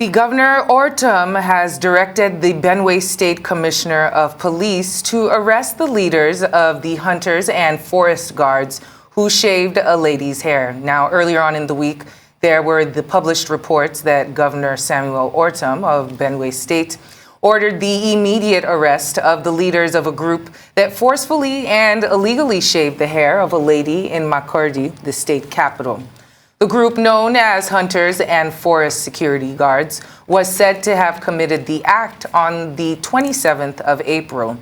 The Governor Ortom has directed the Benue State Commissioner of Police to arrest the leaders of the hunters and forest guards who shaved a lady's hair. Now, earlier on in the week, there were the published reports that Governor Samuel Ortom of Benue State ordered the immediate arrest of the leaders of a group that forcefully and illegally shaved the hair of a lady in Makurdi, the state capital. The group, known as Hunters and Forest Security Guards, was said to have committed the act on the 27th of April.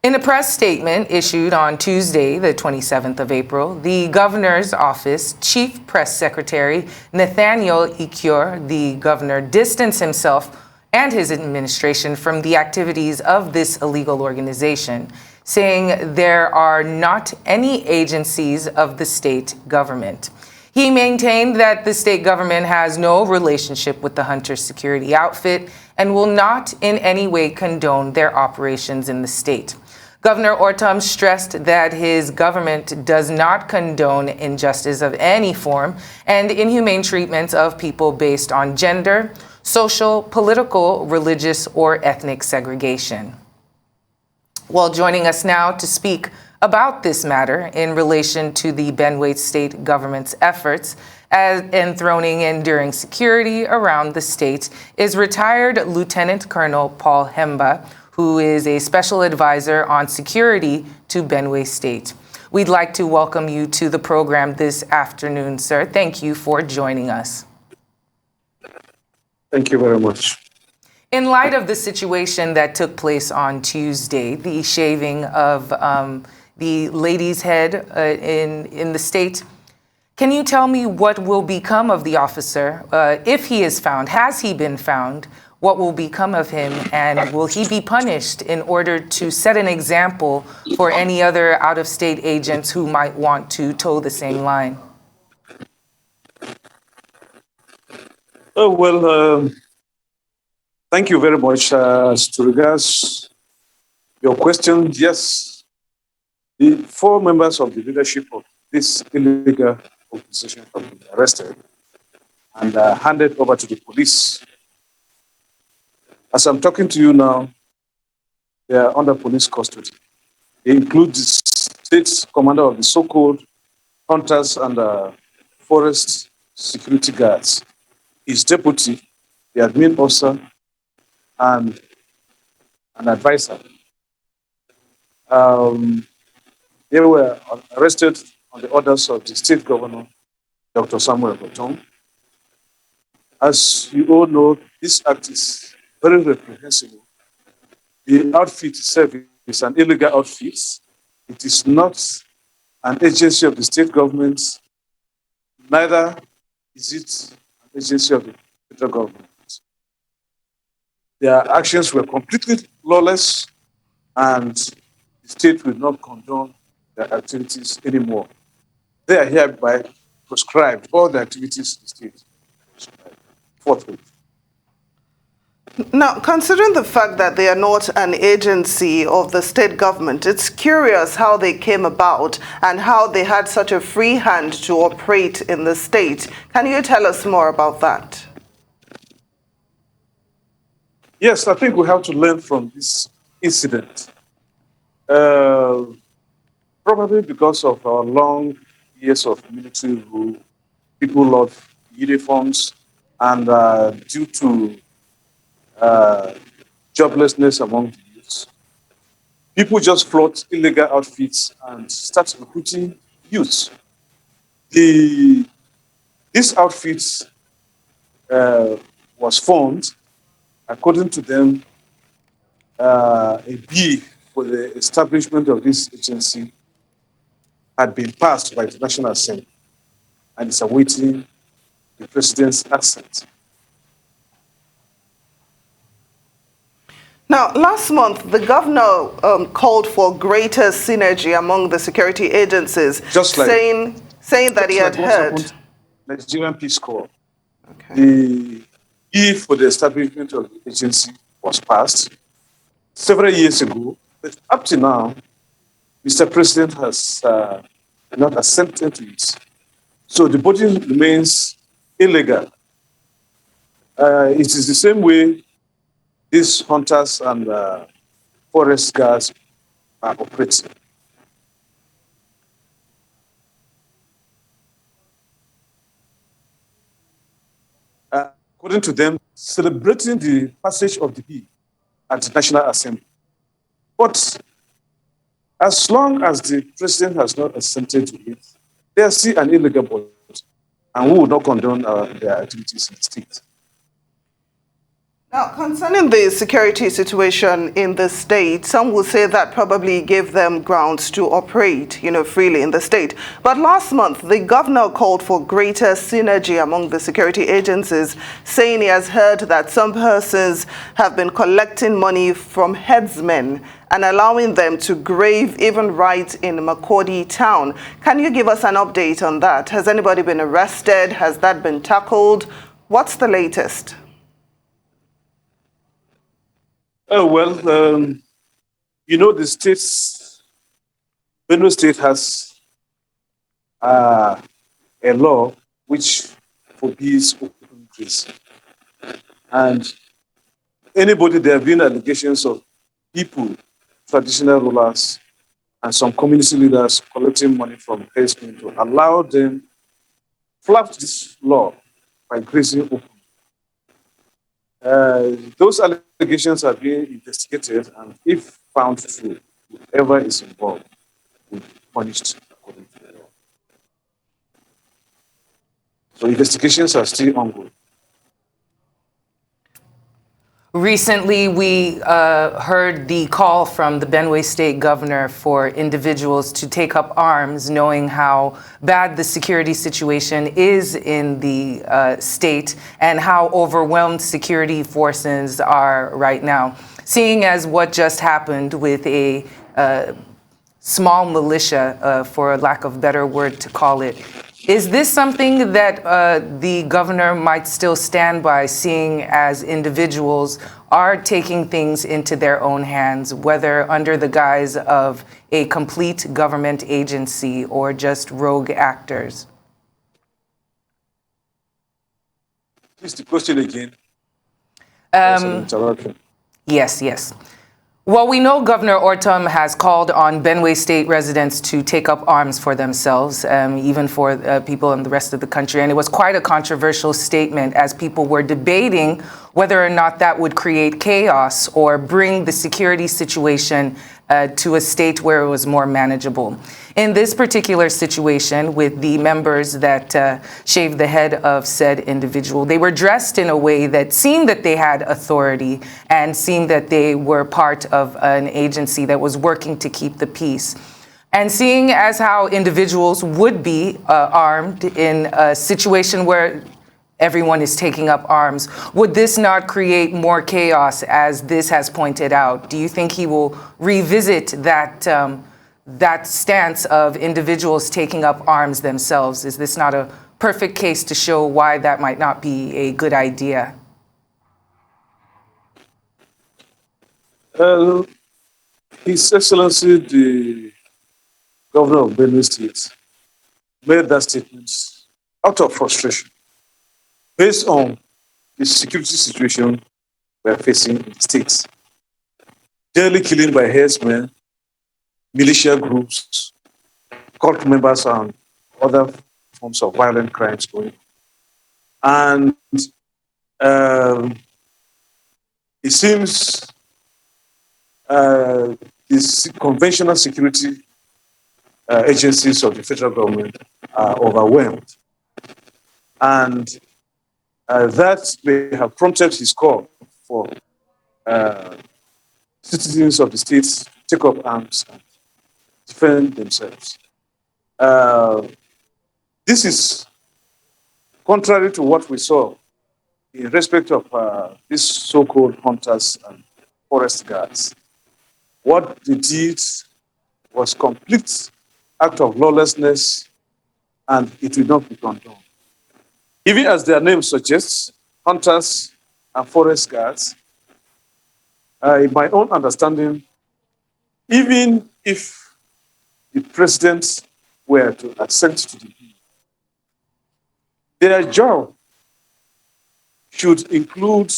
In a press statement issued on Tuesday, the 27th of April, the governor's office chief press secretary, Nathaniel Ikior, the governor, distanced himself and his administration from the activities of this illegal organization, saying there are not any agencies of the state government. He maintained that the state government has no relationship with the Hunter security outfit and will not in any way condone their operations in the state. Governor Ortom stressed that his government does not condone injustice of any form and inhumane treatments of people based on gender, social, political, religious, or ethnic segregation. Well, joining us now to speak about this matter in relation to the Benue State government's efforts at enthroning enduring security around the state is retired Lieutenant Colonel Paul Hembah, who is a special advisor on security to Benue State. We'd like to welcome you to the program this afternoon, sir. Thank you for joining us. Thank you very much. In light of the situation that took place on Tuesday, the shaving of the lady's head in the state, can you tell me what will become of the officer if he is found? Has he been found? What will become of him, and will he be punished in order to set an example for any other out-of-state agents who might want to toe the same line? Oh, well, thank you very much. As to regards your question, yes, the 4 members of the leadership of this illegal organization have been arrested and handed over to the police. As I'm talking to you now, they are under police custody. They include the state commander of the so-called hunters and forest security guards, his deputy, the admin officer, and an advisor. They were arrested on the orders of the state governor, Dr. Samuel Ortom. As you all know, this act is very reprehensible. The outfit itself is an illegal outfit. It is not an agency of the state government, neither is it an agency of the federal government. Their actions were completely lawless, and the state will not condone their activities anymore. They are hereby proscribed, all the activities the state proscribed forthwith. Now, considering the fact that they are not an agency of the state government, it's curious how they came about and how they had such a free hand to operate in the state. Can you tell us more about that? Yes, I think we have to learn from this incident. Probably because of our long years of military rule, people love uniforms, and due to joblessness among the youths, people just float illegal outfits and start recruiting youths. This outfit was formed, according to them, a bill for the establishment of this agency had been passed by the National Assembly and is awaiting the president's assent. Now, last month, the governor called for greater synergy among the security agencies, saying that he had heard. Nigerian Peace Corps. Okay. The bill for the establishment of the agency was passed several years ago, but up to now, Mr. President has not assented to it. So the body remains illegal. It is the same way these hunters and forest guards are operating. According to them, celebrating the passage of the bill at the National Assembly. But as long as the president has not assented to it, they are still an illegal body, and we will not condone their activities in the state. Now, concerning the security situation in the state, some will say that probably gave them grounds to operate, freely in the state. But last month, the governor called for greater synergy among the security agencies, saying he has heard that some persons have been collecting money from headsmen and allowing them to grave even right in Makurdi town. Can you give us an update on that? Has anybody been arrested? Has that been tackled? What's the latest? Oh, well, the Benue State has a law which forbids open grazing. And anybody, there have been allegations of people, traditional rulers, and some community leaders collecting money from herdsmen to allow them flout this law by grazing open. Those allegations are being investigated, and if found true, whoever is involved will be punished according to the law. So investigations are still ongoing. Recently, we heard the call from the Benue State governor for individuals to take up arms, knowing how bad the security situation is in the state and how overwhelmed security forces are right now. Seeing as what just happened with a small militia, for lack of a better word to call it, is this something that the governor might still stand by, seeing as individuals are taking things into their own hands, whether under the guise of a complete government agency or just rogue actors? Please, the question again. Yes. Well, we know Governor Ortom has called on Benue State residents to take up arms for themselves, even for people in the rest of the country. And it was quite a controversial statement as people were debating whether or not that would create chaos or bring the security situation to a state where it was more manageable. In this particular situation, with the members that shaved the head of said individual, they were dressed in a way that seemed that they had authority and seemed that they were part of an agency that was working to keep the peace. And seeing as how individuals would be armed in a situation where everyone is taking up arms, would this not create more chaos, as this has pointed out? Do you think he will revisit that stance of individuals taking up arms themselves? Is this not a perfect case to show why that might not be a good idea? His Excellency, the Governor of Benue State, made that statement out of frustration, based on the security situation we're facing in the states. Daily killing by herdsmen, militia groups, cult members, and other forms of violent crimes going on. And it seems the conventional security agencies of the federal government are overwhelmed. And that may have prompted his call for citizens of the states to take up arms and defend themselves. This is contrary to what we saw in respect of these so-called hunters and forest guards. What they did was complete act of lawlessness, and it will not be condoned. Even as their name suggests, hunters and forest guards, in my own understanding, even if the president were to assent to the bill, their job should include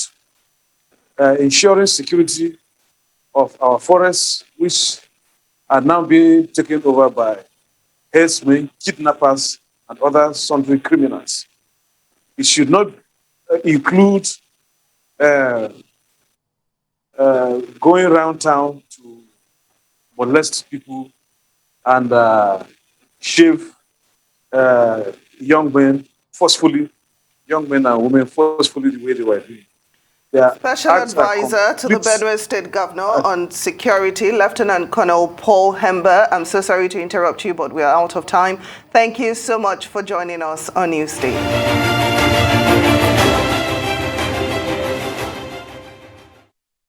ensuring security of our forests, which are now being taken over by herdsmen, kidnappers, and other sundry criminals. It should not include going around town to molest people and shave young men forcefully, young men and women forcefully the way they were doing. Special Advisor to the Benue State Governor on Security, Lieutenant Colonel Paul Hembah. I'm so sorry to interrupt you, but we are out of time. Thank you so much for joining us on New State.